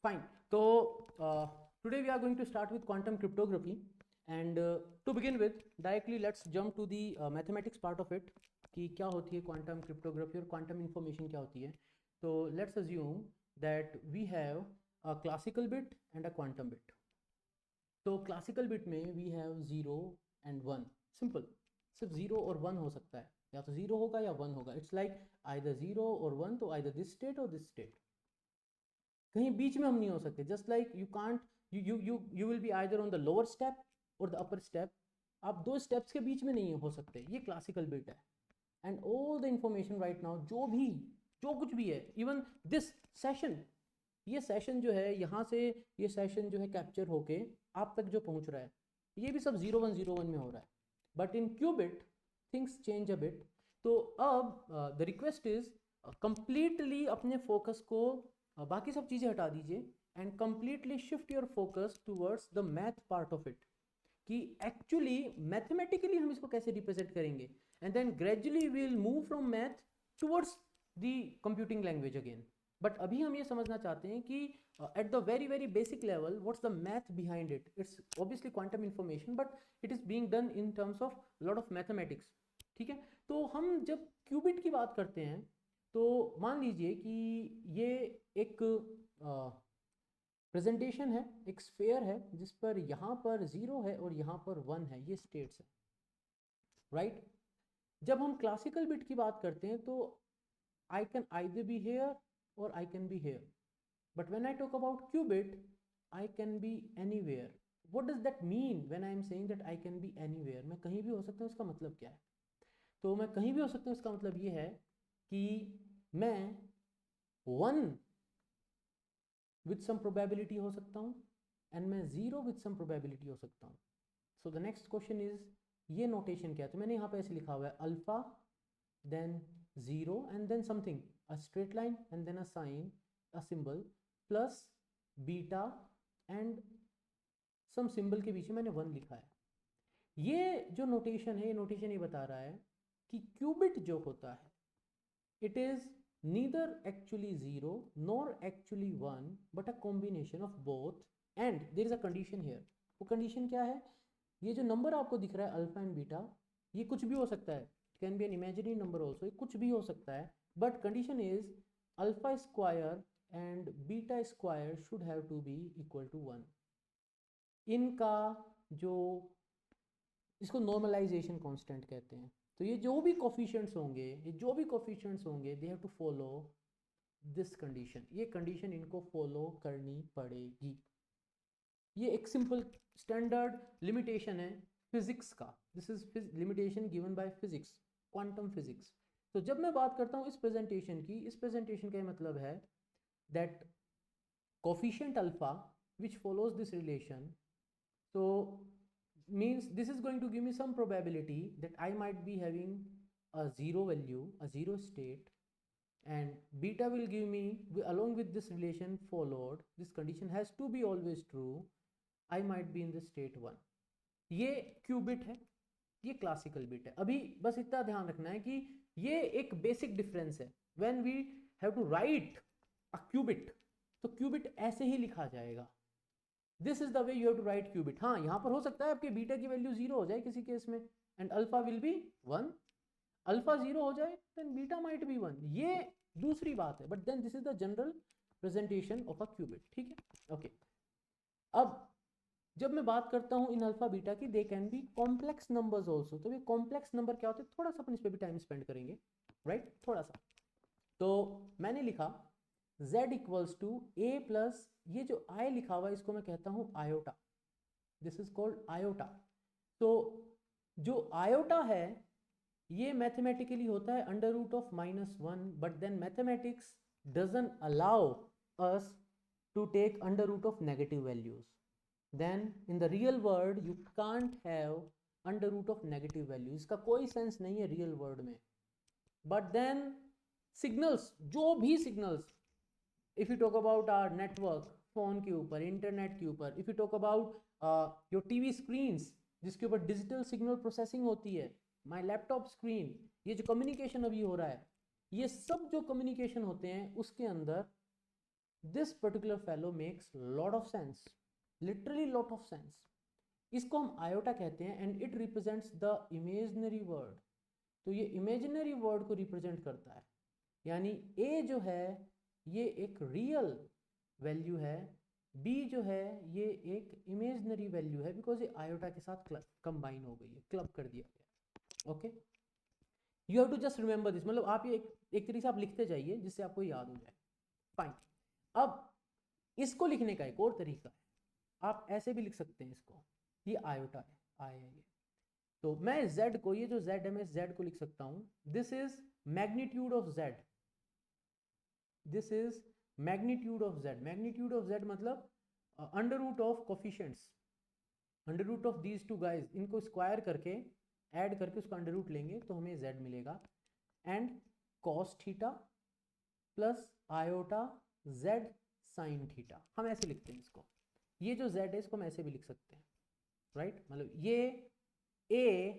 Fine. So today we are going to start with quantum cryptography, and to begin with, directly let's jump to the mathematics part of it. कि क्या होती है quantum cryptography और quantum information क्या होती है. तो let's assume that we have a classical bit and a quantum bit. तो क्लासिकल बिट में we have zero and one. Simple. सिर्फ ज़ीरो और वन हो सकता है, या तो ज़ीरो होगा या वन होगा. इट्स लाइक आइदर ज़ीरो और वन, तो आइदर दिस स्टेट और दिस स्टेट. कहीं बीच में हम नहीं हो सकते. Just like you can't, you will be either on the lower step और द अपर स्टेप. आप दो स्टेप्स के बीच में नहीं हो सकते. ये क्लासिकल बिट है. And all the information right now, जो कुछ भी है, इवन दिस सेशन, ये सेशन जो है यहाँ से, ये सेशन जो है कैप्चर होके आप तक जो पहुँच रहा है, ये भी सब 0101 में हो रहा है. But in qubit things change a bit. तो अब द रिक्वेस्ट इज कंप्लीटली अपने फोकस को बाकी सब चीज़ें हटा दीजिए and completely shift your focus towards the math part of it. कि एक्चुअली मैथमेटिकली हम इसको कैसे रिप्रेजेंट करेंगे, and then gradually we will move from math towards the computing language again. But अभी हम ये समझना चाहते हैं कि at the very very basic level what's the math behind it. It's obviously quantum information, but it is being done in terms of lot of mathematics. ठीक है. तो हम जब क्यूबिट की बात करते हैं, तो मान लीजिए कि ये एक प्रेजेंटेशन है, एक स्फेयर है जिस पर यहाँ पर ज़ीरो है और यहाँ पर वन है. ये स्टेट्स है, राइट. जब हम क्लासिकल बिट की बात करते हैं तो I can either be here और I can be here. But when I talk about qubit, I can be anywhere. What does that mean when I am saying that I can be anywhere? मैं कहीं भी हो सकता हूँ, इसका मतलब क्या है? तो मैं कहीं भी हो सकता हूँ, इसका मतलब ये है कि मैं वन विद सम प्रोबेबिलिटी हो सकता हूँ एंड मैं ज़ीरो विद सम प्रोबेबिलिटी हो सकता हूँ. So the next question is, ये नोटेशन क्या है? तो मैंने यहाँ पे ऐसे लिखा हुआ है alpha, then zero and then something, a straight line and then a sign, a symbol, plus beta and some symbol के बीच में मैंने वन लिखा है. ये जो नोटेशन है, ये नोटेशन ये बता रहा है कि क्यूबिट जो होता है, it is neither actually 0 nor actually 1 but a combination of both. And there is a condition here. वो condition क्या है? ये जो नंबर आपको दिख रहा है अल्फा एंड बीटा, ये कुछ भी हो सकता है. Can be an imaginary number also. ये कुछ भी हो सकता है. But condition is alpha square and beta square should have to be equal to one. इनका जो, इसको नॉर्मलाइजेशन कांस्टेंट कहते हैं. तो ये जो भी कोफिशिएंट्स होंगे, they have to follow this condition. ये कंडीशन इनको फॉलो करनी पड़ेगी. ये एक सिंपल स्टैंडर्ड लिमिटेशन है फिजिक्स का. This is limitation given by physics, quantum physics. तो जब मैं बात करता हूँ इस प्रेजेंटेशन की, इस प्रेजेंटेशन का मतलब है that coefficient alpha which follows this relation, so means this is going to give me some probability that I might be having a zero value, a zero state, and beta will give me, along with this relation followed, this condition has to be always true, I might be in the state one. ये qubit है, ये classical bit है. अभी बस इतना ध्यान रखना है कि ये एक बेसिक डिफरेंस है. When we have to write a qubit, तो क्यूबिट ऐसे ही लिखा जाएगा. This is the way you have to write qubit. हाँ, यहाँ पर हो सकता है आपके बीटा की वैल्यू जीरो हो जाए किसी केस में, and alpha will be one. Alpha zero हो जाए then beta might be one. ये दूसरी बात है. But then this is the general presentation of a qubit. ठीक है, ओके. अब जब मैं बात करता हूँ इन अल्फा बीटा की, they can be complex numbers also. तो ये कॉम्प्लेक्स नंबर क्या होते हैं, थोड़ा सा अपन इस पर भी टाइम स्पेंड करेंगे, राइट, थोड़ा सा. तो मैंने लिखा z equals to a plus, ये जो i लिखा हुआ है इसको मैं कहता हूँ iota. This is called iota. तो जो आयोटा है ये मैथमेटिकली होता है under root of minus one. But then mathematics doesn't allow us to take under root of negative values. then in the real world you can't have under root of negative value. इसका कोई sense नहीं है real world में. But then signals, जो भी signals, if you talk about our network, phone के ऊपर, internet के ऊपर, if you talk about your TV screens जिसके ऊपर डिजिटल सिग्नल प्रोसेसिंग होती है, माई लैपटॉप स्क्रीन, ये जो कम्युनिकेशन अभी हो रहा है, ये सब जो कम्युनिकेशन होते हैं उसके अंदर this particular fellow makes lot of sense, literally lot of sense. इसको हम आयोटा कहते हैं and it represents the imaginary word. तो ये इमेजिनरी वर्ड को रिप्रेजेंट करता है, यानी ए जो है ये एक रियल वैल्यू है, बी जो है ये एक इमेजनरी वैल्यू है, बिकॉज ये आयोटा के साथ कंबाइन हो गई है, क्लब कर दिया गया। Okay, you have to just remember this, मतलब आप ये एक तरीके से आप लिखते जाइए जिससे आपको याद हो जाए। फाइन, अब इसको लिखने का एक और तरीका है, आप ऐसे भी लिख सकते हैं इसको, ये आयोटा है, आई है ये। तो मैं z को, ये जो z है मैं z को लिख सकता हूं, this is magnitude of z, this is magnitude of z। Magnitude of z मतलब under root of coefficients, under root of these two guys, इनको स्क्वायर करके ऐड करके उसका अंडर रूट लेंगे तो हमें z मिलेगा। And cos theta plus iota z sine theta, हम ऐसे लिखते हैं इसको। ये जो z है इसको हम ऐसे भी लिख सकते हैं, राइट मतलब ये a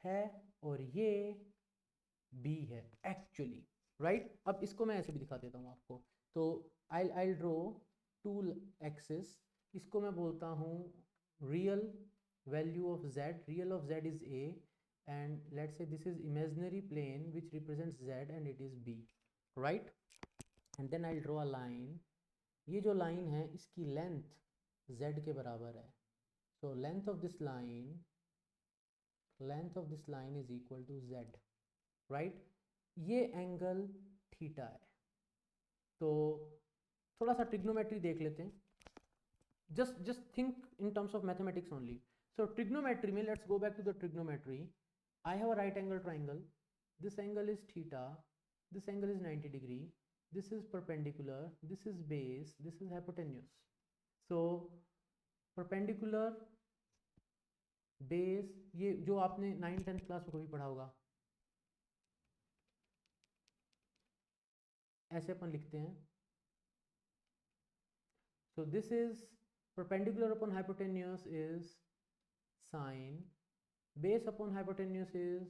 है और ये b है एक्चुअली, राइट। अब इसको मैं ऐसे भी दिखा देता हूँ आपको। तो आई ड्रॉ टू एक्सिस, इसको मैं बोलता हूँ real value of z, real of z is a and let's say this is imaginary plane which represents z and it is b, right? And then I'll draw a line, ये जो line है इसकी length z के बराबर है, so length of this line is equal to z, right? ये angle theta है। तो थोड़ा सा ट्रिग्नोमेट्री देख लेते हैं, just think in terms of mathematics only. So trigonometry में, let's go back to the trigonometry. I have a right angle triangle, this angle is theta, this angle is 90 degree, this is perpendicular, this is base, this is hypotenuse. So perpendicular base, ये जो आपने 9th 10th class में कभी पढ़ा होगा, ऐसे अपन लिखते हैं। So this is perpendicular upon hypotenuse is sine, base upon hypotenuse is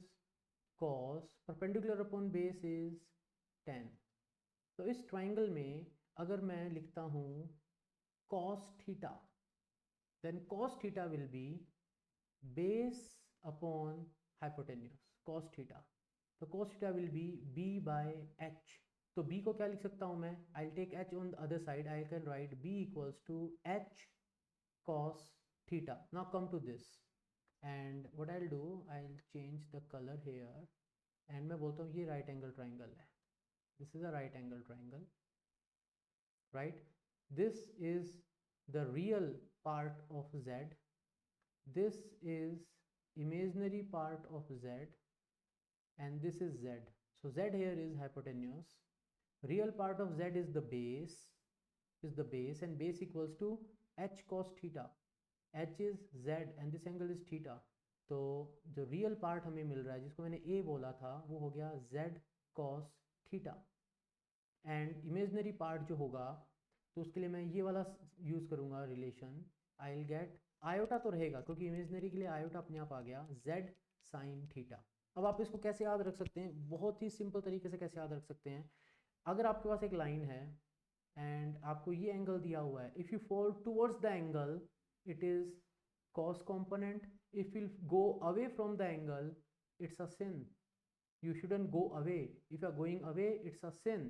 cos, perpendicular upon base is tan। तो इस ट्राइंगल में अगर मैं लिखता हूँ cos theta, then cos theta will be base upon hypotenuse, cos theta. तो cos theta will be b by h। तो b को क्या लिख सकता हूँ मैं, I'll take h on the other side, I can write b equals to h cos theta। Now come to this and what I'll do, I'll change the color here and मैं बोलता हूँ ये right angle triangle है, this is a right angle triangle, right? This is the real part of z, this is imaginary part of z and this is z। So z here is hypotenuse, real part of z is the base, and base equals to h cos theta, h is z and this angle is theta। तो जो real part हमें मिल रहा है जिसको मैंने a बोला था वो हो गया z cos theta, and imaginary part जो होगा तो उसके लिए मैं ये वाला यूज़ करूँगा relation, I will get iota तो रहेगा क्योंकि इमेजनरी के लिए आयोटा अपने आप आ गया, z साइन थीटा। अब आप इसको कैसे याद रख सकते हैं, बहुत ही सिंपल तरीके से कैसे याद रख सकते हैं, अगर आपके पास एक लाइन है एंड आपको ये एंगल दिया हुआ है, if you fall towards the angle it is cos component, if you go away from the angle it's a sin, you shouldn't go away, if you are going away it's a sin,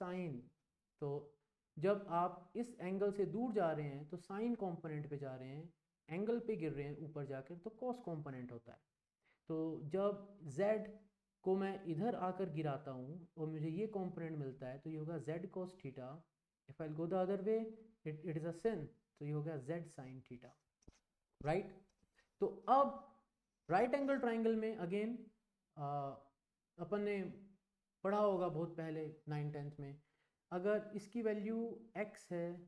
sin। तो जब आप इस angle से दूर जा रहे हैं तो साइन कंपोनेंट पे जा रहे हैं, एंगल पे गिर रहे हैं ऊपर जाकर तो कॉस कंपोनेंट होता है। तो जब z को मैं इधर आकर गिराता हूँ और मुझे ये कंपोनेंट मिलता है तो ये होगा z cos theta, if I go the other way it is a sin, तो ये हो गया z sin थीटा, राइट। तो अब राइट एंगल ट्राइंगल में अगेन अपन ने पढ़ा होगा बहुत पहले 9th 10th में, अगर इसकी वैल्यू x है,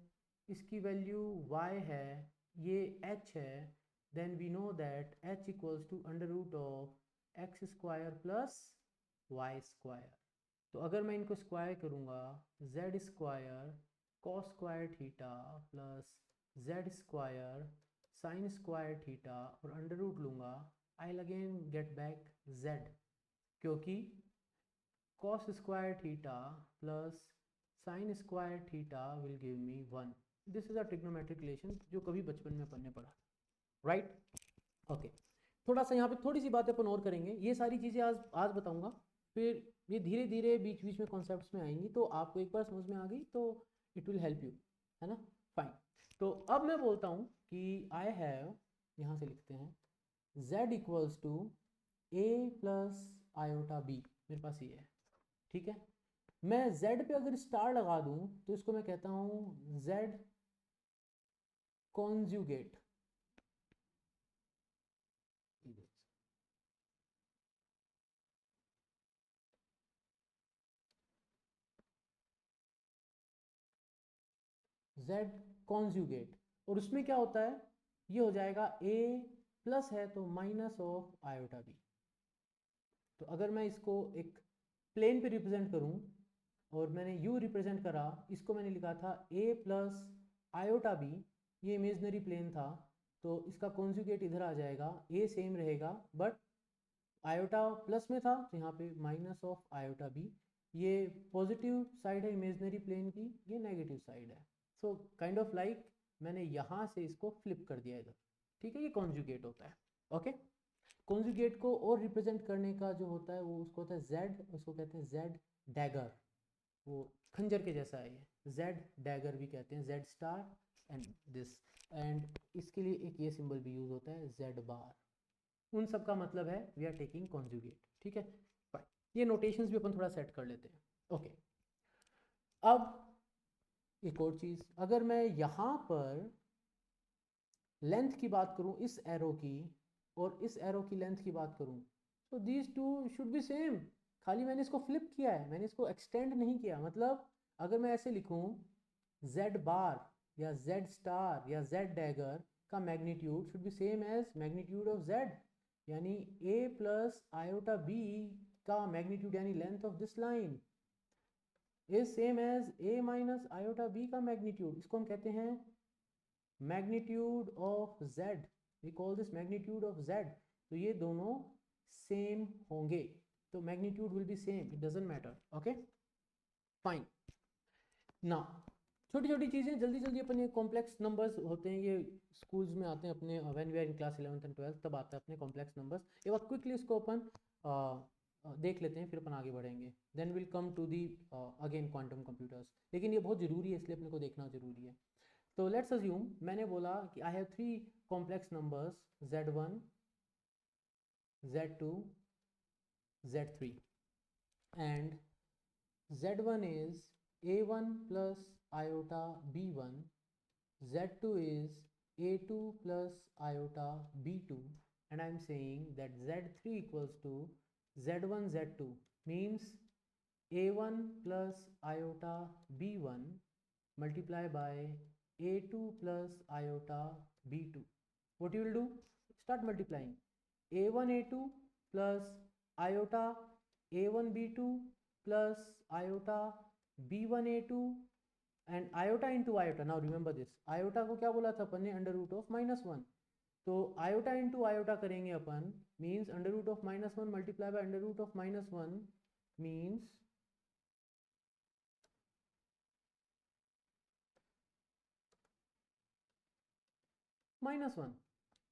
इसकी वैल्यू y है, ये h है, then we know that h equals to under root of x square plus y square। तो अगर मैं इनको स्क्वायर करूँगा z square cos square theta plus z square sine square theta और अंडर रूट लूँगा, I again get back z, क्योंकि cos square theta plus sine square theta will give me 1. This is a trigonometric relation जो कभी बचपन में पढ़ने पड़ा, right. Okay, थोड़ा सा यहाँ पे थोड़ी सी बातें अपन और करेंगे. ये सारी चीज़ें आज बताऊंगा, फिर ये धीरे धीरे बीच बीच में कॉन्सेप्ट्स में आएंगी, तो आपको एक बार समझ में आ गई तो इट विल हेल्प यू, है ना. फाइन. तो अब मैं बोलता हूँ कि आई हैव, यहाँ से लिखते हैं z equals to a plus iota b. मेरे पास ये है, ठीक है. मैं z पे अगर स्टार लगा दूँ तो इसको मैं कहता हूँ z कॉन्जुगेट. z कॉन्जुगेट, और उसमें क्या होता है, ये हो जाएगा a प्लस है तो माइनस ऑफ आयोटा b. तो अगर मैं इसको एक प्लेन पे रिप्रेजेंट करूं और मैंने u रिप्रेजेंट करा, इसको मैंने लिखा था a प्लस आयोटा b, ये इमेजनरी प्लेन था, तो इसका कॉन्जुगेट इधर आ जाएगा, a सेम रहेगा बट आयोटा प्लस में था तो यहाँ पे माइनस ऑफ आयोटा b. ये पॉजिटिव साइड है इमेजनरी प्लेन की, ये नेगेटिव साइड है. सो काइंड ऑफ लाइक मैंने यहाँ से इसको फ्लिप कर दिया इधर, ठीक है. ये कॉन्जुगेट होता है. ओके, कॉन्जुगेट को और रिप्रेजेंट करने का जो होता है वो उसको होता है z, उसको कहते हैं z डैगर. वो खंजर के जैसा है ये, z डैगर भी कहते हैं, z star and this. And इसके लिए एक ये सिंबल भी यूज होता है z बार. उन सब का मतलब है वी आर टेकिंग कॉन्जुगेट, ठीक है. फाइन, ये नोटेशंस भी अपन थोड़ा सेट कर लेते हैं. ओके, अब एक और चीज़, अगर मैं यहाँ पर लेंथ की बात करूँ इस एरो की और इस एरो की लेंथ की बात करूँ, तो these two should be same. खाली मैंने इसको फ्लिप किया है, मैंने इसको एक्सटेंड नहीं किया. मतलब अगर मैं ऐसे लिखूँ z बार या z स्टार या z डैगर का magnitude should be same as magnitude of z, यानी a प्लस आयोटा b का मैग्नीट्यूड यानी length of this line is same as a minus iota b का मैग्नीट्यूड. इसको हम कहते हैं magnitude of z. We call this magnitude of z. तो ये दोनों सेम होंगे, तो magnitude will be same, it doesn't matter. Okay, fine. ना छोटी छोटी चीज़ें जल्दी जल्दी अपन, ये कॉम्प्लेक्स नंबर्स होते हैं, ये स्कूल्स में आते हैं अपने, when we are in class 11th and 12th तब आता है अपने कॉम्प्लेक्स नंबर्स. एक बार क्विकली इसको अपन देख लेते हैं, फिर अपन आगे बढ़ेंगे. Then will come to the again quantum computers. लेकिन ये बहुत ज़रूरी है, इसलिए अपने को देखना ज़रूरी है. तो लेट्स अज्यूम मैंने बोला कि I have 3 complex numbers z1 z2 z3 and z1 is a1 plus iota b1, z2 is a2 plus iota b2, and I am saying that z3 equals to z1 z2 means a1 plus iota b1 multiply by a2 plus iota b2. What you will do? Start multiplying. a1 a2 plus iota a1 b2 plus iota b1 a2 and iota into iota. Now remember this, iota को क्या बोला था अपन ने, under root of -1. तो iota into iota करेंगे अपन, means under root of -1 multiply by under root of -1 means -1.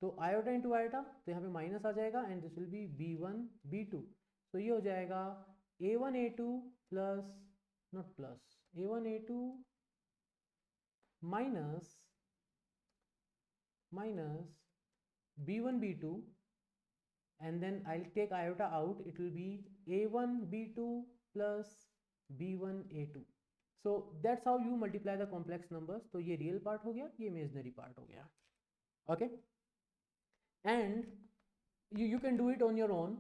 तो iota into iota, तो यहाँ पे माइनस आ जाएगा and this will B b1 b2. तो ये हो जाएगा a1 a2 plus, not plus, a1 a2 minus b1 b2, and then I'll take iota out, it will be a1 b2 plus b1 a2. So that's how you multiply the complex numbers. तो ये real part हो गया, ये imaginary part हो गया. Okay, and you can do it on your own.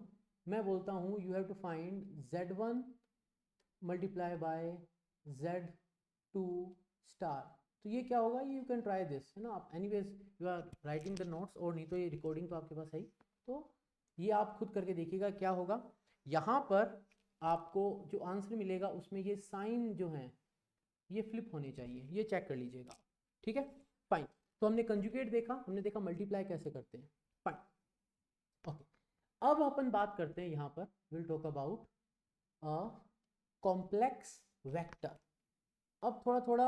मैं बोलता हूँ you have to find z1 multiply by z2 star. तो ये क्या होगा, यू कैन ट्राई दिस, है ना. आप anyways you are writing the notes, और नहीं तो ये रिकॉर्डिंग तो आपके पास है ही, तो ये आप खुद करके देखिएगा क्या होगा. यहाँ पर आपको जो आंसर मिलेगा उसमें ये साइन जो हैं ये फ्लिप होने चाहिए, ये चेक कर लीजिएगा. ठीक है, फाइन. तो हमने कंजुगेट देखा, हमने देखा मल्टीप्लाई कैसे करते हैं. Fine, okay. अब अपन बात करते हैं यहाँ पर, will talk about a complex vector. अब थोड़ा थोड़ा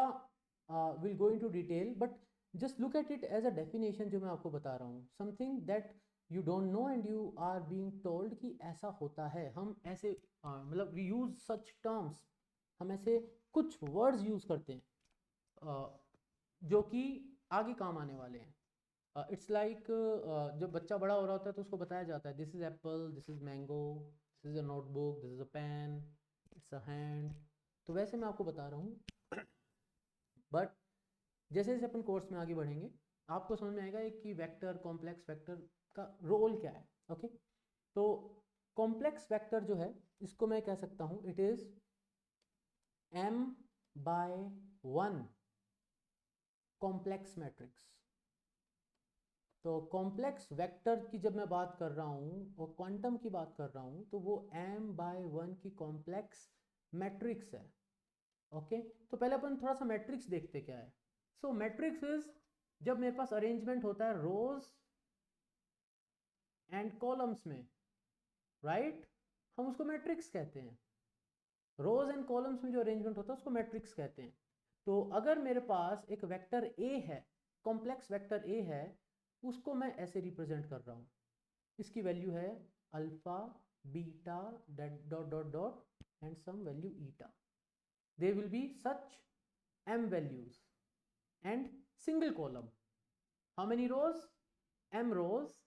will go into detail, but just look at it as a definition जो मैं आपको बता रहा हूँ, something that you don't know and you are being told कि ऐसा होता है। हम ऐसे मतलब वी यूज सच टर्म्स, हम ऐसे कुछ वर्ड्स यूज करते हैं जो कि आगे काम आने वाले हैं। इट्स लाइक जब बच्चा बड़ा हो रहा होता है तो उसको बताया जाता है this is apple, this is mango, this is a notebook, this is a pen, it's a hand. तो वैसे मैं आपको बता रहा हूँ, बट जैसे जैसे अपन कोर्स में आगे बढ़ेंगे आपको समझ में आएगा एक कि वेक्टर, कॉम्प्लेक्स वेक्टर का रोल क्या है। ओके, तो कॉम्प्लेक्स वेक्टर जो है इसको मैं कह सकता हूँ it is m/1 complex matrix. तो कॉम्प्लेक्स वेक्टर की जब मैं बात कर रहा हूँ और क्वांटम की बात कर रहा हूँ तो वो m/1 की कॉम्प्लेक्स मैट्रिक्स है। ओके, तो पहले अपन थोड़ा सा मैट्रिक्स देखते क्या है। सो मैट्रिक्स इज जब मेरे पास अरेंजमेंट होता है रोज एंड कॉलम्स में, राइट, हम उसको मैट्रिक्स कहते हैं। रोज एंड कॉलम्स में जो अरेंजमेंट होता है उसको मैट्रिक्स कहते हैं। तो अगर मेरे पास एक वेक्टर ए है, कॉम्प्लेक्स वेक्टर ए है, उसको मैं ऐसे रिप्रेजेंट कर रहा हूँ, इसकी वैल्यू है alpha beta dot dot dot and some value eta. They will be such m values and single column. How many rows? m rows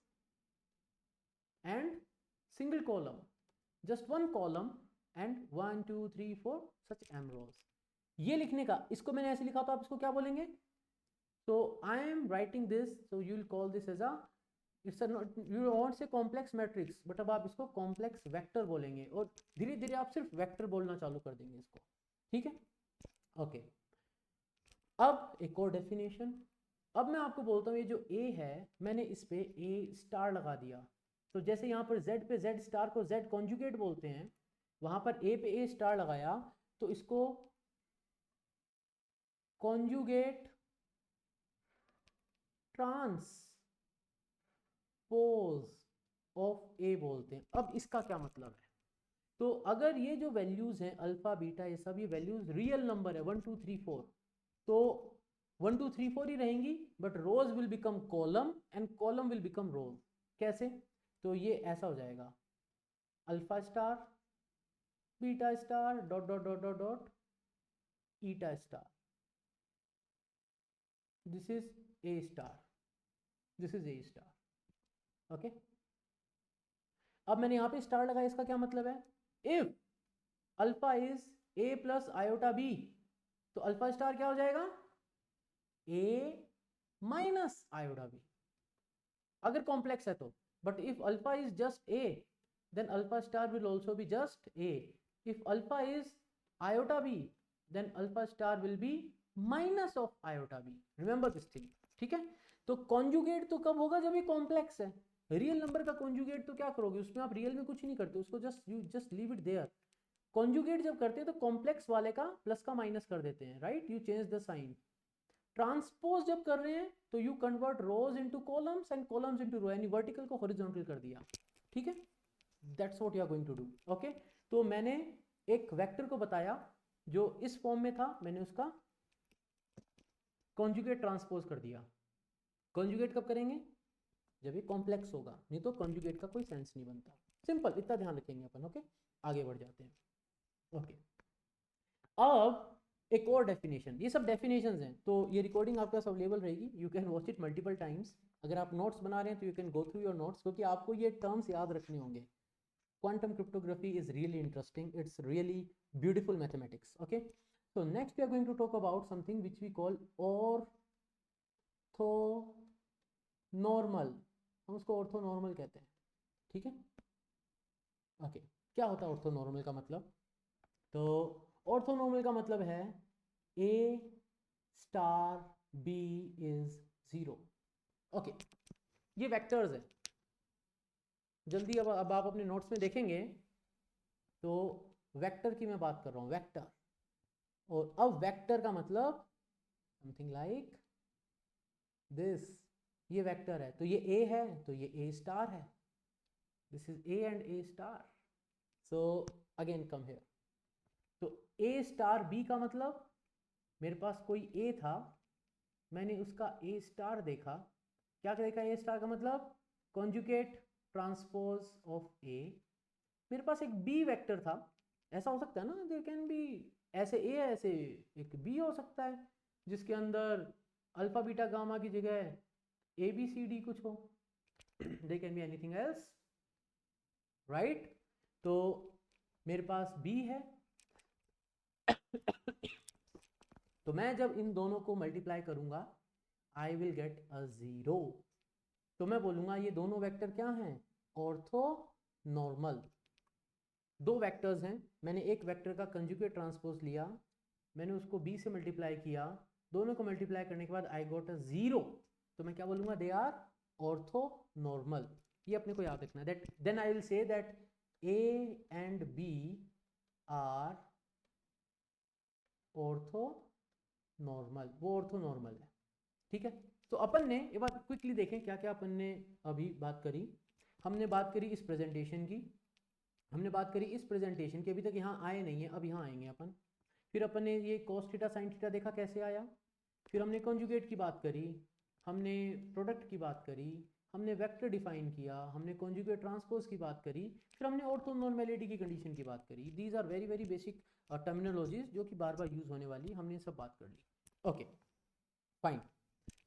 and single column. Just one column and 1 2 3 4 such m rows. ये लिखने का, इसको मैंने ऐसे लिखा तो आप इसको क्या बोलेंगे? So I am writing this, so you will call this as a, it's a not, you won't say complex matrix, but अब आप इसको complex vector बोलेंगे और धीरे धीरे आप सिर्फ वेक्टर बोलना चालू कर देंगे इसको। ठीक है, ओके। अब एक और डेफिनेशन, अब मैं आपको बोलता हूँ ये जो a है मैंने इस पे a स्टार लगा दिया, तो जैसे यहाँ पर z पे z स्टार को z कॉन्जुगेट बोलते हैं, वहां पर a पे a स्टार लगाया तो इसको कॉन्जुगेट ट्रांसपोज ऑफ a बोलते हैं। अब इसका क्या मतलब है? तो अगर ये जो वैल्यूज हैं अल्फा बीटा ये सब ये वैल्यूज रियल नंबर है 1 2 3 4, तो 1 2 3 4 ही रहेंगी, but rows will become column and column will become rows. कैसे? तो ये ऐसा हो जाएगा alpha star beta star dot dot dot dot dot eta star, this is a star, this is a star. Okay, अब मैंने यहां पे स्टार लगाया, इसका क्या मतलब है? If alpha is a plus iota b, तो अल्फा स्टार क्या हो जाएगा? ए माइनस आयोटा बी, अगर कॉम्प्लेक्स है तो। But if alpha is just a then alpha star will also be just a. If alpha is iota b then alpha star will be minus of iota b. Remember this thing, ठीक है? तो conjugate तो कब होगा? जब ये complex है। Real number का कॉन्जुगेट तो क्या करोगे, उसमें आप रियल में कुछ नहीं करते, उसको just you just leave it there. Conjugate जब करते हैं तो कॉम्प्लेक्स वाले का प्लस का माइनस कर देते हैं, right, you change the sign. Transpose जब कर रहे हैं तो you convert rows into columns and columns into row, यानी वर्टिकल को हॉरिजॉन्टल कर दिया। ठीक है, that's what you are going to do. Okay, तो मैंने एक वेक्टर को बताया जो इस फॉर्म में था, मैंने उसका कॉन्जुगेट ट्रांसपोज कर दिया। कॉन्जुगेट कब करेंगे? जब ये कॉम्प्लेक्स होगा, नहीं तो कॉन्जुगेट का कोई सेंस नहीं बनता। सिंपल, इतना ध्यान रखेंगे अपन। ओके, आगे बढ़ जाते हैं। ओके, अब एक और डेफिनेशन, ये सब डेफिनेशंस हैं, तो ये रिकॉर्डिंग आपके पास अवेलेबल रहेगी, you can watch it multiple times. अगर आप नोट्स बना रहे हैं तो you can go through your notes, क्योंकि आपको ये टर्म्स याद रखने होंगे। Quantum cryptography is really interesting, it's really beautiful mathematics. Okay, so next we are going to talk about something which we call orthonormal, हम उसको orthonormal कहते हैं। ठीक है, ओके, क्या होता है orthonormal का मतलब? तो orthonormal का मतलब है a star b is 0। Okay, ये वेक्टर्स है, जल्दी अब आप अपने नोट्स में देखेंगे तो वेक्टर की मैं बात कर रहा हूँ, वेक्टर। और अब वेक्टर का मतलब समथिंग लाइक दिस, ये वेक्टर है तो ये ए है तो ये ए स्टार है, this is A and A star. So again come here, तो ए स्टार बी का मतलब मेरे पास कोई ए था, मैंने उसका ए स्टार देखा, क्या देखा ए स्टार का मतलब कॉन्जुगेट ट्रांसपोज ऑफ ए। मेरे पास एक बी वेक्टर था, ऐसा हो सकता है ना, देयर कैन बी ऐसे ए है ऐसे एक बी हो सकता है जिसके अंदर अल्फा बीटा गामा की जगह ए बी सी डी कुछ हो, there can be anything else, right. तो मेरे पास बी है तो मैं जब इन दोनों को मल्टीप्लाई करूंगा I will get a zero. तो मैं बोलूंगा ये दोनों वेक्टर क्या हैं, ऑर्थो नॉर्मल। दो वेक्टर्स हैं, मैंने एक वेक्टर का कंजुगेट ट्रांसपोज लिया, मैंने उसको b से मल्टीप्लाई किया, दोनों को मल्टीप्लाई करने के बाद आई गॉट अ जीरो, तो मैं क्या बोलूंगा, दे आर ऑर्थो नॉर्मल। ये अपने को याद रखना है, that then I will say that a and b are orthonormal, वो ऑर्थो नॉर्मल है, ठीक है। तो अपन ने एक बात क्विकली देखें क्या क्या अपन ने अभी बात करी। हमने बात करी इस प्रेजेंटेशन की, हमने बात करी इस प्रेजेंटेशन की, अभी तक यहाँ आए नहीं है, अब यहाँ आएंगे अपन। फिर अपन ने ये cos थीटा sin थीटा देखा कैसे आया, फिर हमने कॉन्जुगेट की बात करी, हमने प्रोडक्ट की बात करी, हमने वेक्टर डिफाइन किया, हमने कॉन्जुगेट ट्रांसपोज की बात करी, फिर हमने ऑर्थो नॉर्मेलिटी की कंडीशन की बात करी। These are very very basic terminologies जो कि बार बार यूज होने वाली, हमने सब बात कर ली। Okay fine,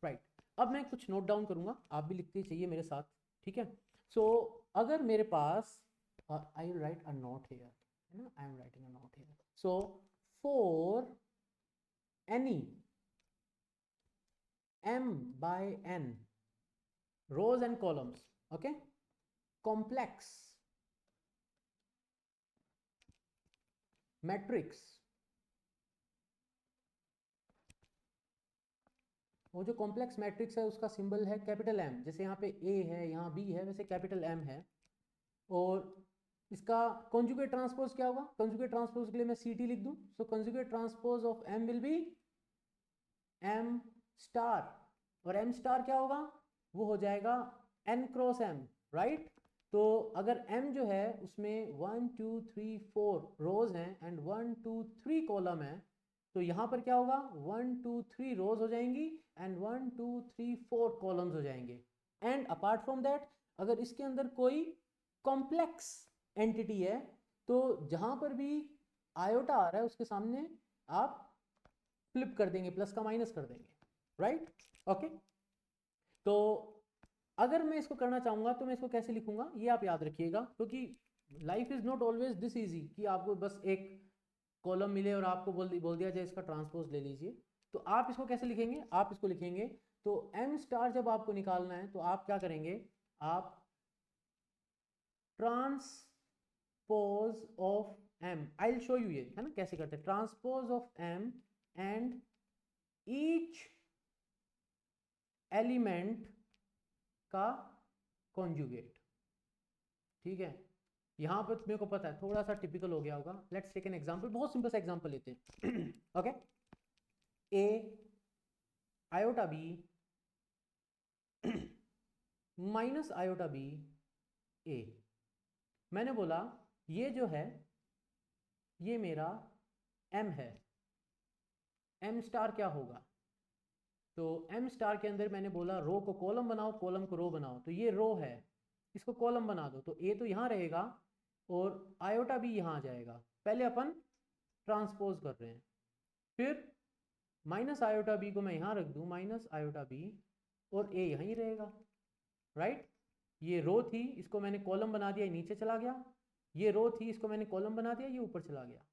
right. अब मैं कुछ नोट डाउन करूंगा, आप भी लिखते चाहिए मेरे साथ, ठीक है। सो अगर मेरे पास I will write a note here, है ना, I am writing a note here. So for any m by n rows and columns, okay, complex matrix, वो जो कॉम्प्लेक्स मैट्रिक्स है उसका सिंबल है कैपिटल M, जैसे यहाँ पे A है, यहाँ B है, वैसे कैपिटल M है। और इसका कॉन्जुगेट ट्रांसपोज क्या होगा, कॉन्जुगेट ट्रांसपोज के लिए मैं CT लिख दूं, so conjugate transpose of M will be M star, और M स्टार क्या होगा, वो हो जाएगा n क्रॉस m, राइट। तो अगर M जो है उसमें 1 2 3 4 रोज हैं एंड 1 2 3 कॉलम है, तो यहाँ पर क्या होगा, 1 2 3 रोज हो जाएंगी एंड 1 2 3 4 कॉलम्स हो जाएंगे। एंड अपार्ट फ्रॉम दैट अगर इसके अंदर कोई कॉम्प्लेक्स एंटिटी है तो जहाँ पर भी आयोटा आ रहा है उसके सामने आप फ्लिप कर देंगे, प्लस का माइनस कर देंगे, राइट। ओके, तो अगर मैं इसको करना चाहूंगा तो मैं इसको कैसे लिखूंगा ये आप याद रखिएगा, क्योंकि life is not always this easy कि आपको बस एक कॉलम मिले और आपको बोल दिया जाए इसका ट्रांसपोज ले लीजिए। तो आप इसको कैसे लिखेंगे, आप इसको लिखेंगे, तो m स्टार जब आपको निकालना है तो आप क्या करेंगे, आप transpose of m, I will show you ये है ना कैसे करते हैं, transpose of m and each element का कॉन्जुगेट, ठीक है। यहां पर मेरे को पता है थोड़ा सा टिपिकल हो गया होगा, लेट्स टेक एन एग्जांपल, बहुत सिंपल सा एग्जांपल लेते हैं। Okay, a iota b minus iota b a, मैंने बोला ये जो है ये मेरा m है, m स्टार क्या होगा, तो m स्टार के अंदर मैंने बोला रो को कॉलम बनाओ, कॉलम को रो बनाओ, तो ये रो है, इसको कॉलम बना दो, तो a तो यहाँ रहेगा और आयोटा भी यहाँ आ जाएगा। पहले अपन ट्रांसपोज कर रहे हैं, फिर माइनस आयोटा b को मैं यहाँ रख दूँ, माइनस आयोटा b, और a यहीं रहेगा, राइट। ये रो थी, इसको मैंने कॉलम बना दिया, नीचे चला गया, ये रो थी, इसको मैंने कॉलम बना दिया, ये ऊपर चला गया,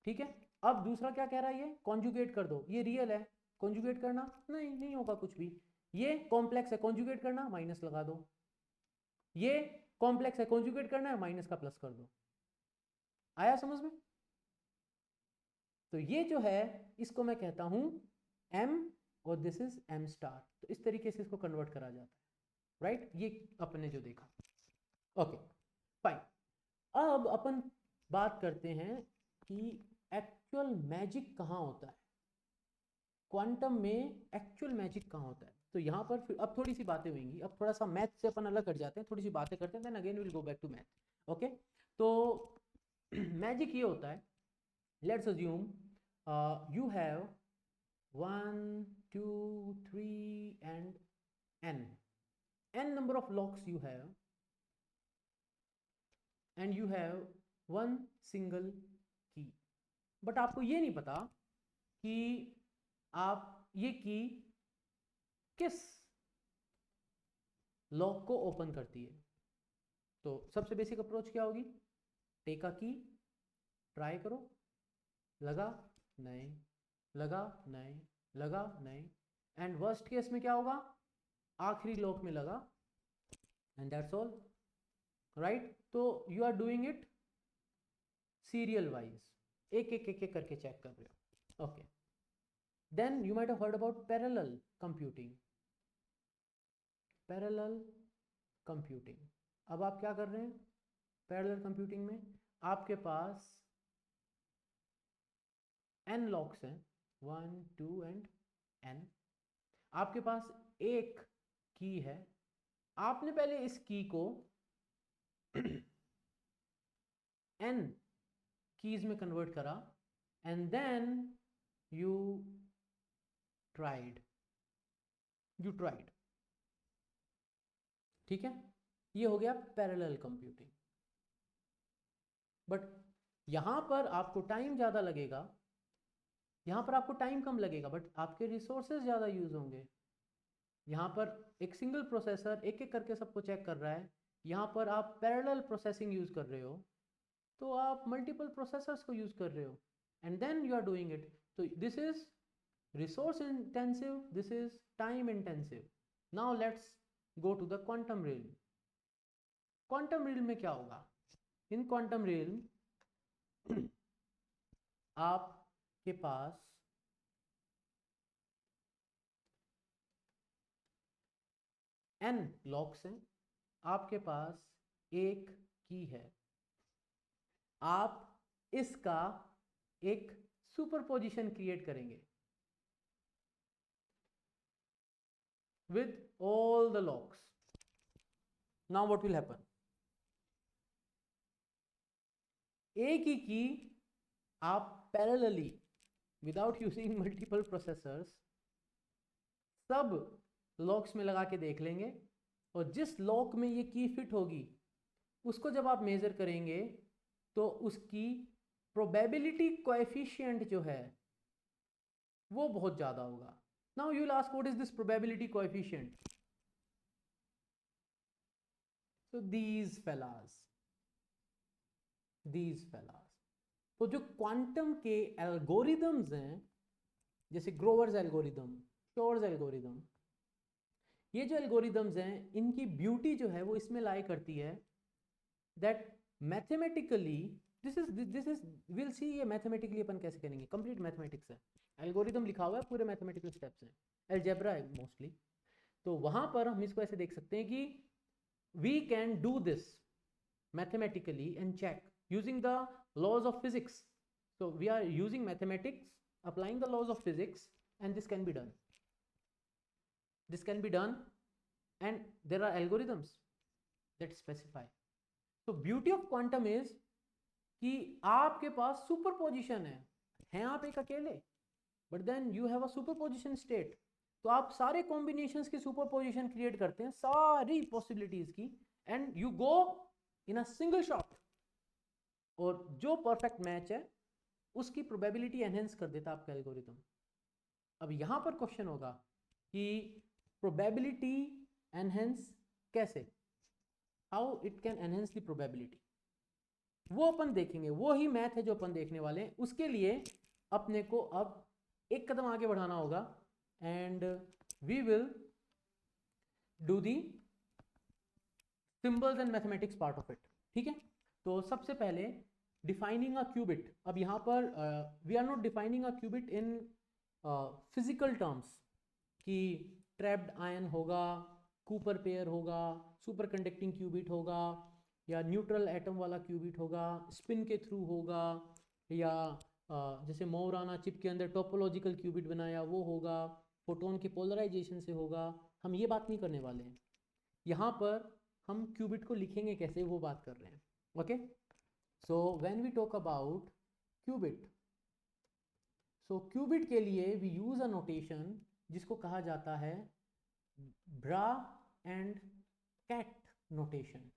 ठीक है। अब दूसरा क्या कह रहा है, ये कॉन्जुगेट कर दो, ये रियल है, कॉन्जुगेट करना नहीं होगा कुछ भी, ये कॉम्प्लेक्स है, कॉन्जुगेट करना माइनस लगा दो, ये कॉम्प्लेक्स है, कॉन्जुगेट करना है माइनस का प्लस कर दो, आया समझ में। तो ये जो है इसको मैं कहता हूं m और दिस इज m स्टार, तो इस तरीके से इसको कन्वर्ट करा जाता है, राइट। ये अपने जो देखा, ओके फाइन। अब अपन बात करते हैं कि एक्चुअल मैजिक कहाँ होता है, क्वांटम में एक्चुअल मैजिक कहाँ होता है। तो यहाँ पर फिर अब थोड़ी सी बातें होंगी, अब थोड़ा सा मैथ से अपन अलग हट जाते हैं, थोड़ी सी बातें करते हैं, then again will go back to math. Okay, तो मैजिक ये होता है, let's assume you have 1 2 3 and n number of locks you have, and you have one single key. But आपको ये नहीं पता कि आप ये की किस लॉक को ओपन करती है। तो सबसे बेसिक अप्रोच क्या होगी? टेक अ की, ट्राई करो, लगा नहीं, लगा नहीं, लगा नहीं, एंड वर्स्ट केस में क्या होगा? आखिरी लॉक में लगा, एंड दैट्स ऑल, राइट? तो you are doing it serial wise, एक एक एक एक करके चेक कर रहे हो। Okay, then you might have heard about parallel computing. Parallel computing, अब आप क्या कर रहे हैं? पैरेलल कंप्यूटिंग में आपके पास n लॉक्स हैं, 1 2 एंड n। आपके पास एक की है, आपने पहले इस की को n कीज में कन्वर्ट करा, एंड देन यू ट्राइड, ठीक है? ये हो गया पैरेलल कंप्यूटिंग। बट यहां पर आपको टाइम ज्यादा लगेगा, यहां पर आपको टाइम कम लगेगा, बट आपके रिसोर्सेज ज्यादा यूज होंगे। यहां पर एक सिंगल प्रोसेसर एक एक करके सबको चेक कर रहा है, यहां पर आप पैरेलल प्रोसेसिंग यूज कर रहे हो, तो आप मल्टीपल प्रोसेसर्स को यूज कर रहे हो, and then you are doing it. तो this is resource intensive, this is time intensive. Now let's go to the quantum realm. Quantum realm में क्या होगा? इन क्वांटम रियल्म आपके पास n लॉक्स हैं, आपके पास एक की है, आप इसका एक सुपरपोजिशन क्रिएट करेंगे with all the locks. Now what will happen? एक ही की आप parallelly without using multiple processors सब लॉक्स में लगा के देख लेंगे, और जिस लॉक में ये की फिट होगी उसको जब आप मेजर करेंगे तो उसकी प्रोबेबिलिटी कोएफिशिएंट जो है वो बहुत ज़्यादा होगा। Now you will ask, what is this probability coefficient? So these fellas, तो जो क्वांटम के एल्गोरिदम्स हैं, जैसे ग्रोवर्स एल्गोरिदम, शोर्स एल्गोरिदम, ये जो एल्गोरिदम्स हैं इनकी ब्यूटी जो है वो इसमें लाई करती है that mathematically this is will see, ये मैथमेटिकली अपन कैसे करेंगे, कंप्लीट मैथमेटिक्स है, एल्गोरिदम लिखा हुआ है, पूरे मैथमेटिकल स्टेप्स हैं, अलजेब्रा है मोस्टली। तो वहां पर हम इसको ऐसे देख सकते हैं कि we can do this mathematically and check using the laws of physics. So we are using mathematics, applying the laws of physics, and this can be done. This can be done, and there are algorithms that specify. So beauty of quantum is कि आपके पास superposition है आप एक अकेले, but then you have a superposition state. तो आप सारे combinations की सुपरपोजिशन क्रिएट करते हैं, सारी पॉसिबिलिटीज की, and you go in a single shot, और जो परफेक्ट मैच है उसकी प्रोबेबिलिटी एनहेंस कर देता आपका एल्गोरिथम। अब यहां पर क्वेश्चन होगा कि प्रोबेबिलिटी एनहेंस कैसे, how it can enhance the probability, वो अपन देखेंगे, वो ही मैथ है जो अपन देखने वाले हैं। उसके लिए अपने को अब एक कदम आगे बढ़ाना होगा, and we will do the symbols and mathematics part of it, ठीक है? तो सबसे पहले डिफाइनिंग अ क्यूबिट। अब यहाँ पर we are not defining a qubit in physical terms कि ट्रैप्ड आयन होगा, कूपर पेयर होगा, सुपर कंडक्टिंग क्यूबिट होगा, या न्यूट्रल एटम वाला क्यूबिट होगा, स्पिन के थ्रू होगा, या जैसे मौराना चिप के अंदर टोपोलॉजिकल क्यूबिट बनाया वो होगा, फोटोन के पोलराइजेशन से होगा। हम ये बात नहीं करने वाले हैं, यहाँ पर हम क्यूबिट को लिखेंगे कैसे वो बात कर रहे हैं। Okay, so when we talk about qubit, so qubit के लिए वी यूज अ नोटेशन जिसको कहा जाता है ब्रा एंड कैट नोटेशन।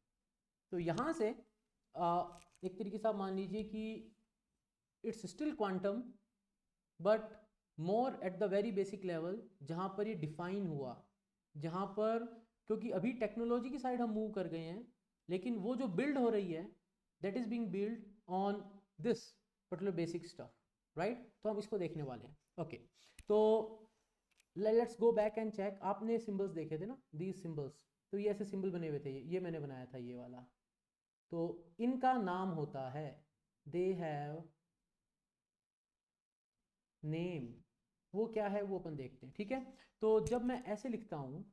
तो यहाँ से एक तरीके से आप मान लीजिए कि it's still quantum but more at the very basic level, जहाँ पर ये डिफाइन हुआ, जहाँ पर, क्योंकि अभी टेक्नोलॉजी की साइड हम मूव कर गए हैं, लेकिन वो जो बिल्ड हो रही है that is being build on this particular basic stuff, right. तो हम इसको देखने वाले हैं। ओके तो let's go back and check. आपने सिंबल्स देखे थे ना, दीज सिंबल्स, तो ये ऐसे सिंबल बने हुए थे, ये मैंने बनाया था ये वाला। तो इनका नाम होता है, दे हैव नेम। वो क्या है वो अपन देखते हैं, ठीक है। तो जब मैं ऐसे लिखता हूँ,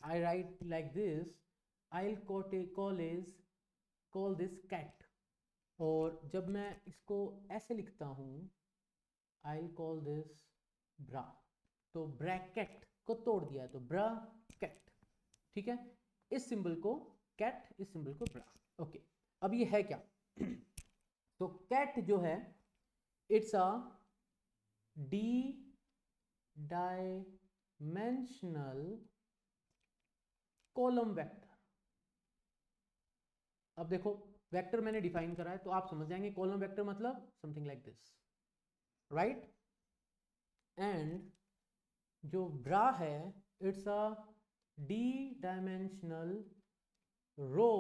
I write like this, I call this ket. और जब मैं इसको ऐसे लिखता हूँ, आई कॉल दिस ब्रा। तो ब्रैकेट को तोड़ दिया है तो ब्रा कैट, ठीक है। इस सिंबल को कैट, इस सिंबल को ब्रा। ओके अब ये है क्या? तो कैट जो है it's a d dimensional column vector. अब देखो वेक्टर मैंने डिफाइन करा है तो आप समझ जाएंगे कॉलम वेक्टर मतलब something like this, right. And जो ब्रा है it's a d dimensional row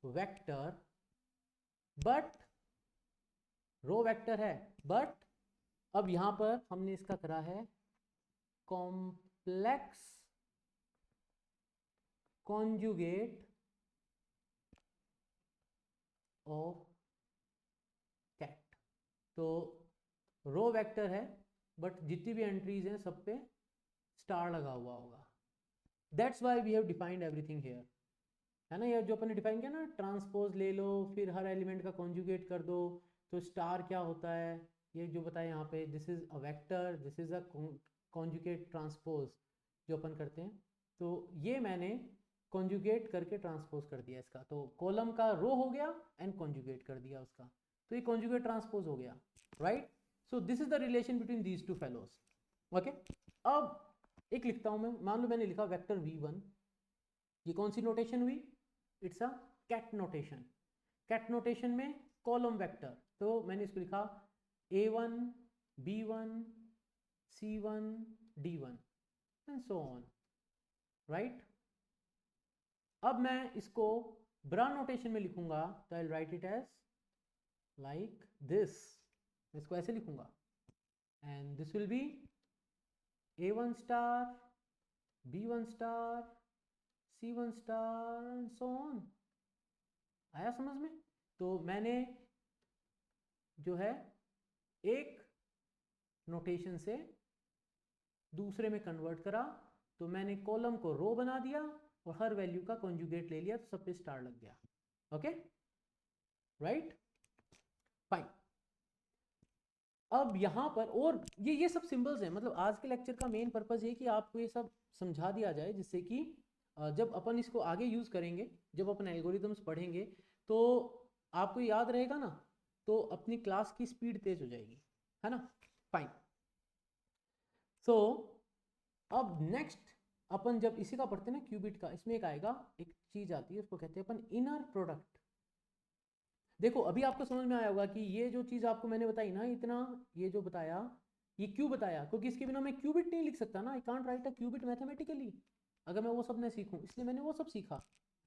vector, but row vector है, बट अब यहां पर हमने इसका करा है कॉम्प्लेक्स कॉन्जुगेट ऑफ कैट। तो रो वेक्टर है बट जितनी भी एंट्रीज हैं सब पे स्टार लगा हुआ होगा। That's why we have defined everything here, है ना। ये जो अपन ने डिफाइन किया ना, ट्रांसपोज ले लो फिर हर एलिमेंट का कॉन्जुगेट कर दो, तो स्टार क्या होता है ये जो बताया यहाँ पे, this is a vector, this is a conjugate transpose जो अपन करते हैं। तो ये मैंने कॉन्जुगेट करके ट्रांसपोज कर दिया इसका, तो कॉलम का रो हो गया एंड कॉन्जुगेट कर दिया उसका, तो ये कॉन्जुगेट ट्रांसपोज हो गया, right. So this is the relation between these two fellows. Okay अब एक लिखता हूं मैं, मान लो मैंने लिखा वेक्टर v1, ये कौन सी नोटेशन हुई? It's a ket notation. Ket notation में कॉलम वेक्टर, तो मैंने इसको लिखा a1 b1 c1 d1 and so on, right. अब मैं इसको ब्रा नोटेशन में लिखूंगा तो I write it as like this, इसको ऐसे लिखूंगा and this will be a1 star b1 star c1 star and so on. आया समझ में? तो मैंने जो है एक नोटेशन से दूसरे में कन्वर्ट करा, तो मैंने कॉलम को रो बना दिया और हर वैल्यू का कॉन्जुगेट ले लिया, तो सब पे स्टार लग गया। Okay right fine. अब यहाँ पर और ये सब सिंबल्स हैं, मतलब आज के लेक्चर का मेन पर्पस ये कि आपको ये सब समझा दिया जाए, जिससे कि जब अपन इसको आगे यूज करेंगे, जब अपन एल्गोरिथम्स पढ़ेंगे तो आपको याद रहेगा ना, तो अपनी क्लास की स्पीड तेज हो जाएगी, है ना। फाइन। सो अब नेक्स्ट अपन जब इसी का पढ़ते हैं ना क्यूबिट का, इसमें एक आएगा, एक चीज आती है उसको कहते हैं अपन इनर प्रोडक्ट। देखो अभी आपको समझ में आया होगा कि ये जो चीज आपको मैंने बताई ना, इतना ये जो बताया, ये क्यों बताया, क्योंकि इसके बिना मैं क्यूबिट नहीं लिख सकता ना, I can't write a qubit mathematically अगर मैं वो सब नहीं सीखूं, इसलिए मैंने वो सब सीखा।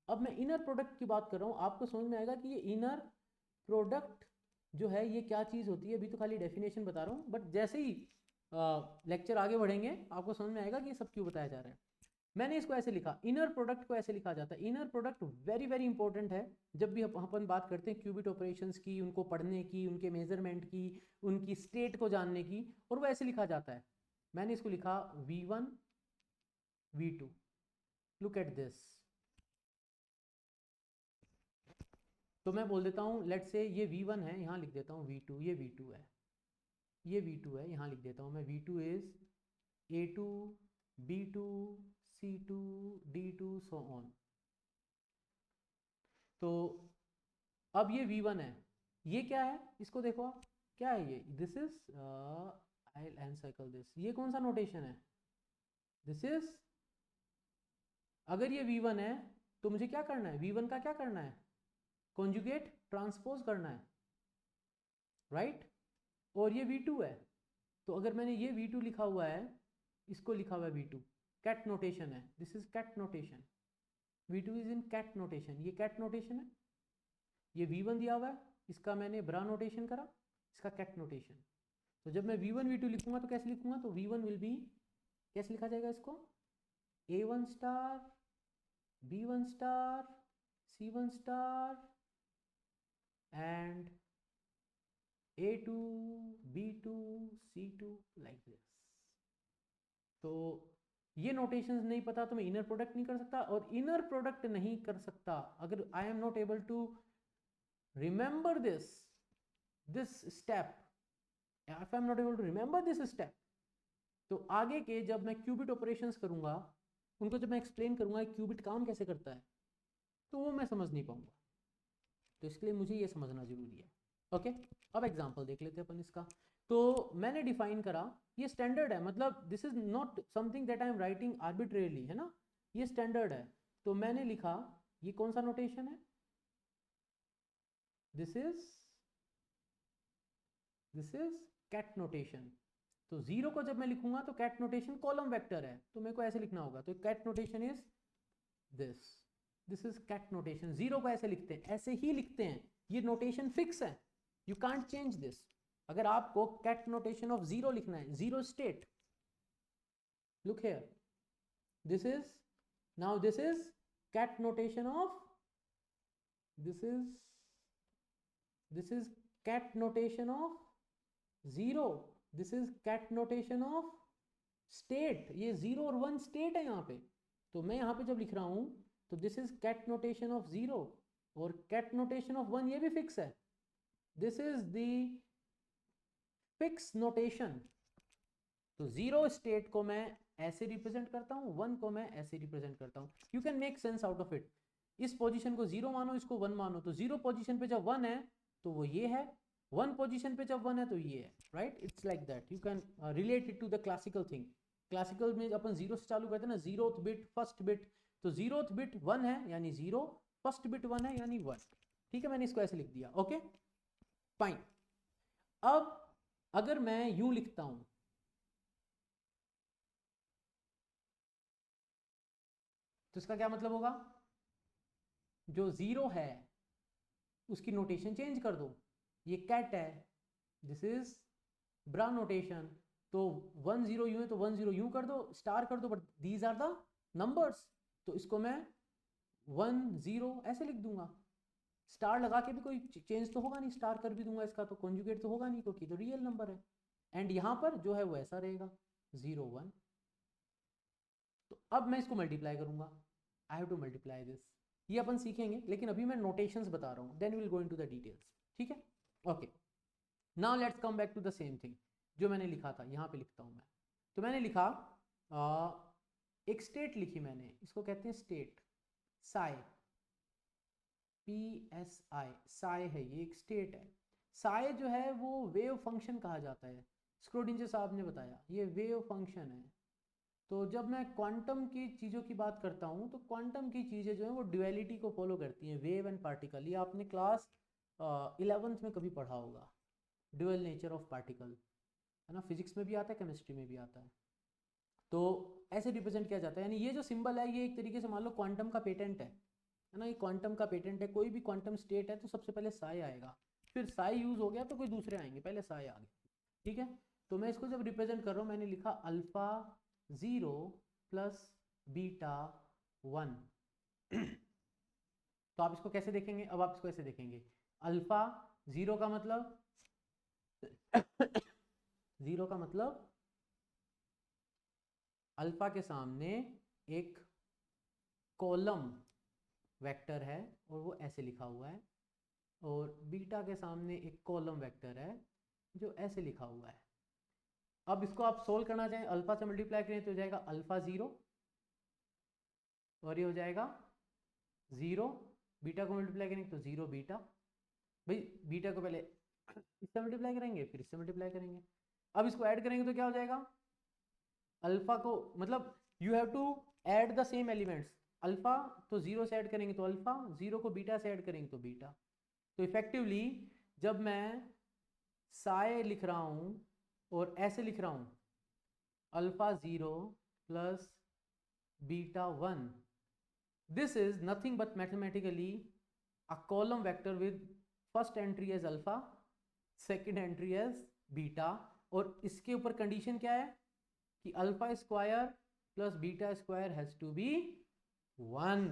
अब मैं इनर प्रोडक्ट की बात कर रहा हूँ, आपको समझ में आएगा कि ये इनर प्रोडक्ट जो है ये क्या चीज़ होती है। अभी तो खाली डेफिनेशन बता रहा हूँ, बट जैसे ही लेक्चर आगे बढ़ेंगे आपको समझ में आएगा कि ये सब क्यों बताया जा रहा है। मैंने इसको ऐसे लिखा, इनर प्रोडक्ट को ऐसे लिखा जाता है। Inner product very very important है जब भी अपन बात करते हैं क्यूबिट ऑपरेशंस की, उनको पढ़ने की, उनके मेजरमेंट की, उनकी स्टेट को जानने की, और वो ऐसे लिखा जाता है। मैंने इसको लिखा v1 v2, look at this. तो मैं बोल देता हूँ लेट्स से ये v1 है, यहाँ लिख देता हूँ v2, ये v2 है, ये v2 है, यहाँ लिख देता हूँ मैं v2 is a2 b2 c2 d2 so on. तो अब ये v1 है, ये क्या है इसको देखो आप, क्या है ये, this is I N circle this, ये कौन सा नोटेशन है, दिस इज, अगर ये v1 है तो मुझे क्या करना है, v1 का क्या करना है, कॉन्जुगेट ट्रांसपोज करना है, राइट और ये v2 है, तो अगर मैंने ये v2 लिखा हुआ है, इसको लिखा हुआ है v2, कैट नोटेशन है, this is ket notation, v2 is in ket notation, ये कैट नोटेशन है, ये v1 दिया हुआ है, इसका मैंने ब्रा नोटेशन करा, इसका कैट नोटेशन। तो जब मैं v1 v2 लिखूंगा तो कैसे लिखूंगा, तो v1 विल बी, कैसे लिखा जाएगा इसको, a1 star b1 star c1 star and a2 b2 c2 like this. तो ये नोटेशंस नहीं पता तो मैं इनर प्रोडक्ट नहीं कर सकता, और इनर प्रोडक्ट नहीं कर सकता अगर I am not able to remember this step, if I am not able to remember this step, तो आगे के जब मैं क्यूबिट ऑपरेशंस करूंगा, उनको जब मैं एक्सप्लेन करूंगा क्यूबिट काम कैसे करता है, तो वो मैं समझ नहीं पाऊंगा, तो इसके लिए मुझे ये समझना जरूरी है। ओके, अब एग्जांपल देख लेते हैं अपन इसका। तो मैंने डिफाइन करा, ये स्टैंडर्ड है, मतलब this is not something that I am writing arbitrarily, है ना, ये स्टैंडर्ड है। तो मैंने लिखा, ये कौन सा नोटेशन है, दिस इज कैट नोटेशन। तो जीरो को जब मैं लिखूंगा तो कैट नोटेशन कॉलम वेक्टर है, तो मेरे को ऐसे लिखना होगा, तो ket notation is this is ket notation. Zero को ऐसे लिखते हैं, ऐसे ही लिखते हैं, ये नोटेशन फिक्स है, यू कांट चेंज दिस। अगर आपको कैट नोटेशन ऑफ जीरो लिखना है, zero state, look here, this is, now this is ket notation of, this is ket notation of zero, this is ket notation of state, ये zero और one state है यहाँ पे। तो मैं यहाँ पे जब लिख रहा हूं तो this is ket notation of zero, और कैट नोटेशन ऑफ वन ये भी फिक्स है, this is the fix notation. तो जीरो स्टेट को मैं ऐसे रिप्रेजेंट करता हूँ, वन को मैं ऐसे रिप्रेजेंट करता हूँ, you can make sense out of it. इस पोजीशन को जीरो मानो, इसको वन मानो, तो जीरो पोजीशन पे जब वन है तो वो ये है, वन पोजीशन पे जब वन है तो ये है, right, it's like that, you can relate it to the classical thing. Classical में अपन जीरो से चालू करते हैं ना, जीरोथ बिट, फर्स्ट बिट, तो जीरोथ बिट वन है यानी जीरो, फर्स्ट बिट वन है यानी वन, ठीक है, मैंने इसको ऐसे लिख दिया, ओके फाइन। अब अगर मैं यूं लिखता हूं, तो इसका क्या मतलब होगा, जो जीरो है उसकी नोटेशन चेंज कर दो, ये कैट है, दिस इज ब्रा नोटेशन, तो 1 0 यूं है तो 1 0 यूं कर दो, स्टार कर दो, but these are the numbers, तो इसको मैं 1 0 ऐसे लिख दूंगा, स्टार लगा के भी कोई चेंज तो होगा नहीं, स्टार कर भी दूंगा इसका तो कॉन्जुगेट तो होगा नहीं, क्योंकि तो रियल नंबर है, एंड यहाँ पर जो है वो ऐसा रहेगा 0 1। तो अब मैं इसको मल्टीप्लाई करूंगा, I have to multiply this, ये अपन सीखेंगे, लेकिन अभी मैं नोटेशंस बता रहा हूँ, then will go into the details, ठीक है, okay. Now let's come back to the same thing जो मैंने लिखा था, यहाँ पे लिखता हूँ मैं। तो मैंने लिखा एक स्टेट लिखी मैंने, इसको कहते हैं स्टेट, साई, PSI, साई है, ये एक स्टेट है। साई जो है वो वेव फंक्शन कहा जाता है, स्क्रोडिंजर साहब ने बताया, ये वेव फंक्शन है। तो जब मैं क्वांटम की चीज़ों की बात करता हूँ तो क्वांटम की चीज़ें जो हैं वो ड्यूअलिटी को फॉलो करती हैं, वेव एंड पार्टिकल, ये आपने क्लास 11th में कभी पढ़ा होगा, ड्यूअल नेचर ऑफ पार्टिकल, है ना, फिजिक्स में भी आता है, केमिस्ट्री में भी आता है। तो ऐसे रिप्रेजेंट किया जाता है, यानी ये जो सिंबल है ये एक तरीके से मान लो क्वांटम का पेटेंट है ना, ये क्वांटम का पेटेंट है, कोई भी क्वांटम स्टेट है तो सबसे पहले साई आएगा, फिर साई यूज हो गया तो कोई दूसरे आएंगे, पहले साई आ गया, ठीक है। तो मैं इसको जब रिप्रेजेंट कर रहा हूँ, मैंने लिखा अल्फा 0 प्लस बीटा 1। तो आप इसको कैसे देखेंगे, अब आप इसको ऐसे देखेंगे, अल्फा 0 का मतलब जीरो का मतलब अल्फा के सामने एक कॉलम वेक्टर है और वो ऐसे लिखा हुआ है, और बीटा के सामने एक कॉलम वेक्टर है जो ऐसे लिखा हुआ है। अब इसको आप सोल्व करना चाहें, अल्फा से मल्टीप्लाई करें तो हो जाएगा अल्फा 0, और ये हो जाएगा 0, बीटा को मल्टीप्लाई करें तो 0 बीटा, भाई बीटा को पहले इससे मल्टीप्लाई करेंगे, फिर इससे मल्टीप्लाई करेंगे। अब इसको ऐड करेंगे तो क्या हो जाएगा, अल्फा को मतलब you have to add the same elements. Alpha तो जीरो से ऐड करेंगे तो अल्फा, जीरो को बीटा से ऐड करेंगे तो बीटा। तो इफेक्टिवली जब मैं साई लिख रहा हूं और ऐसे लिख रहा हूं, alpha 0 plus beta 1, this is nothing but mathematically a column vector with first entry as alpha, second entry as beta, और इसके ऊपर कंडीशन क्या है कि alpha square plus beta square has to be 1।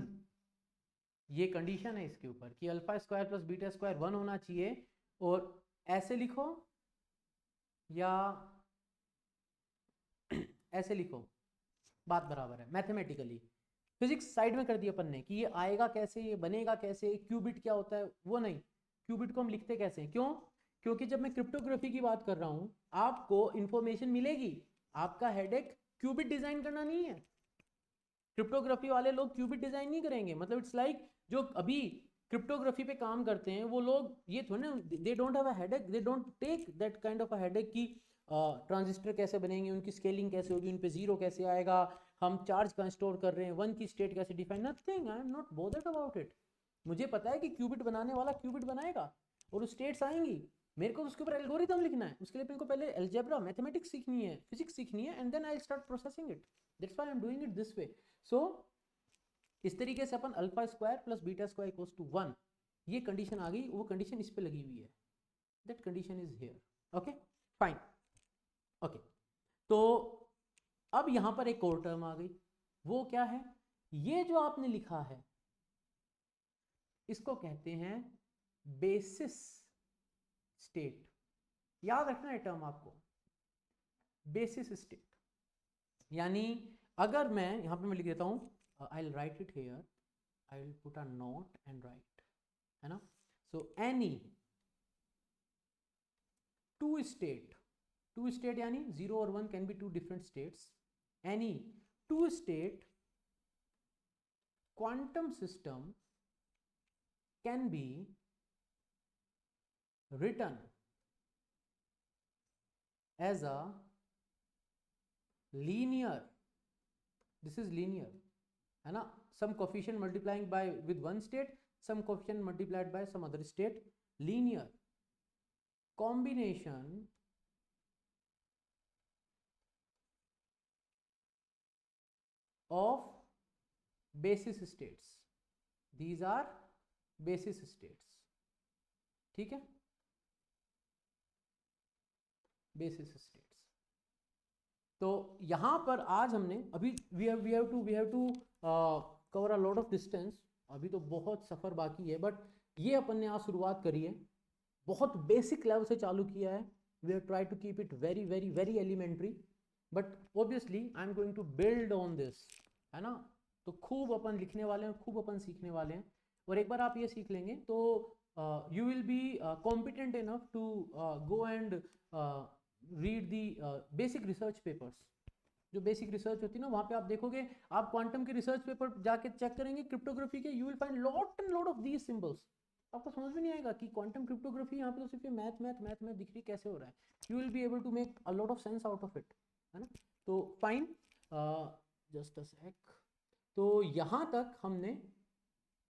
ये कंडीशन है इसके ऊपर कि alpha square plus beta square 1 होना चाहिए। और ऐसे लिखो या ऐसे लिखो, बात बराबर है मैथमेटिकली। फिजिक्स साइड में कर दिया अपन ने कि ये आएगा कैसे, ये बनेगा कैसे, क्यूबिट क्या होता है वो नहीं, क्यूबिट को हम लिखते कैसे हैं, क्यों, क्योंकि जब मैं क्रिप्टोग्राफी की बात कर रहा हूं आपको इंफॉर्मेशन मिलेगी, आपका हेडेक क्यूबिट डिजाइन करना नहीं है। क्रिप्टोग्राफी वाले लोग क्यूबिट डिजाइन नहीं करेंगे, मतलब इट्स लाइक जो अभी क्रिप्टोग्राफी पे काम करते हैं वो लोग ये थोड़ा ना, they don't have a headache, they don't take that kind of a headache कि ट्रांजिस्टर कैसे बनेंगे, उनकी स्केलिंग कैसे होगी, उन पे जीरो कैसे आएगा, हम चार्ज कहाँ स्टोर कर रहे हैं, वन की स्टेट कैसे define, nothing, I am not bothered about it. मुझे पता है कि क्यूबिट बनाने वाला क्यूबिट बनाएगा और स्टेट्स आएंगी, मेरे को उसके ऊपर एल्गोरिथम लिखना है, उसके लिए मेरे को पहले अलजेब्रा मैथमेटिक्स सीखनी है, फिजिक्स सीखनी है, and then I start processing it, that's why I am doing it this way. So इस तरीके से अपन alpha square plus beta square equals to 1, ये कंडीशन आ गई, वो कंडीशन इस पे लगी हुई है, that condition is here. Okay fine, okay. तो अब यहां पर एक और टर्म आ गई, वो क्या है, ये जो आपने लिखा है इसको कहते हैं बेसिस स्टेट। याद रखना है टर्म आपको, बेसिस स्टेट। यानी अगर मैं यहां पे मैं लिख देता हूं, I will write it here, I will put a note and right, है ना। सो एनी टू स्टेट यानी 0 और 1 can be two different states, any two state quantum system can be written as a linear, this is linear, है ना, some coefficient multiplying by with one state, some coefficient multiplied by some other state, linear combination of basis states, these are basis states, ठीक है, basis states। तो यहां पर आज हमने अभी we have to cover a lot of distance, अभी तो बहुत सफर बाकी है, बट ये अपन ने आज शुरुआत करी है, बहुत बेसिक लेवल से चालू किया है, we have try to keep it very very very elementary, but obviously I am going to build on this, है ना। तो खूब अपन लिखने वाले हैं, खूब अपन सीखने वाले हैं, और एक बार आप ये सीख लेंगे तो you will be competent enough to go and read the basic research papers. जो बेसिक रिसर्च होती है ना, वहाँ पे आप देखोगे, आप क्वांटम के रिसर्च पेपर जाके चेक करेंगे क्रिप्टोग्राफी के, you will find lot and lot of these symbols. आपको समझ में नहीं आएगा कि क्वांटम क्रिप्टोग्राफी यहाँ पे तो सिर्फ मैथ मैथ मैथ मैथ दिख रही, कैसे हो रहा है, you will be able to make a lot of sense out of it, है ना। तो फाइन, जस्ट अ सेक। तो यहाँ तक हमने